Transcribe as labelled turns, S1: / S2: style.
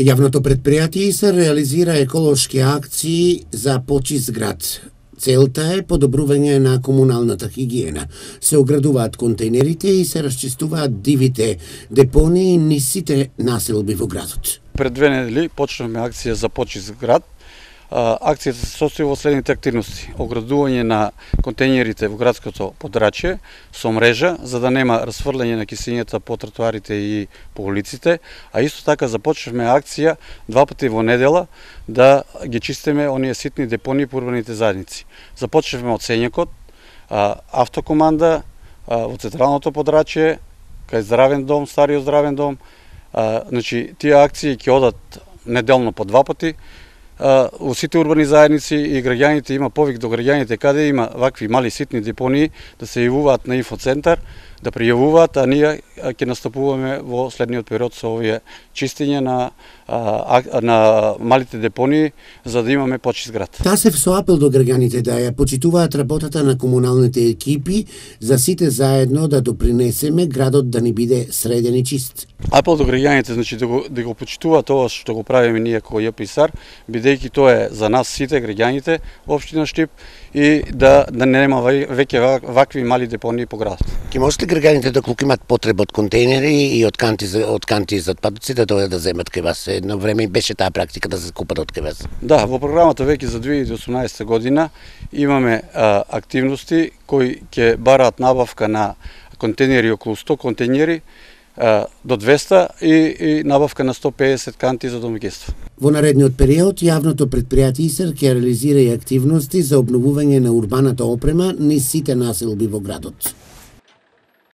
S1: Јавното предпријатие се реализира еколошки акции за почист град. Целта е подобрување на комуналната хигиена. Се оградуваат контейнерите и се расчистуваат дивите депонии низ сите населби во градот.
S2: Пред 2 недели почнавме акција за почист град. Акцијата се состои во следните активности: оградување на контейнерите во градското подрачје со мрежа за да нема расфрлање на киселињата по тротоарите и по улиците, а исто така започнавме акција 2 пати во недела да ги чистиме оние ситни депонии по урбаните заедници. Започнавме од Сењакот, автокоманда во централното подрачје, кај здравен дом, стариот здравен дом. Значи, тие акции ќе одат неделно по 2 пати. Во сите урбани заедници и граѓаните има повик до граѓаните каде има вакви мали ситни депонии да се јавуваат на инфоцентар, да пријавуваат, а ние ќе настапуваме во следниот период со овие чистење на малите депонии за да имаме почист град.
S1: Тасев со апел до граѓаните да ја почитуваат работата на комуналните екипи за сите заедно да допринесеме градот да ни биде среден и чист.
S2: Апел до граѓаните, значи да го почитуваат тоа што го правиме ние како ЈПИСАР, бидејќи тоа е за нас сите граѓаните во општина Штип и да нема веќе вакви мали депонии по градот.
S1: Ке можете граѓаните доколку имаат потреба од контейнери и од канти за отпадоци да дојдат да земат кај вас? Едно време беше таа практика да се купат од кај вас.
S2: Да, во програмата веќе за 2018 година имаме активности кои ќе бараат набавка на контейнери, околу 100 контейнери до 200 и набавка на 150 канти за домаќинства.
S1: Во наредниот период, јавното предпријатие ИСР ќе реализира и активности за обновување на урбаната опрема низ сите населби во градот.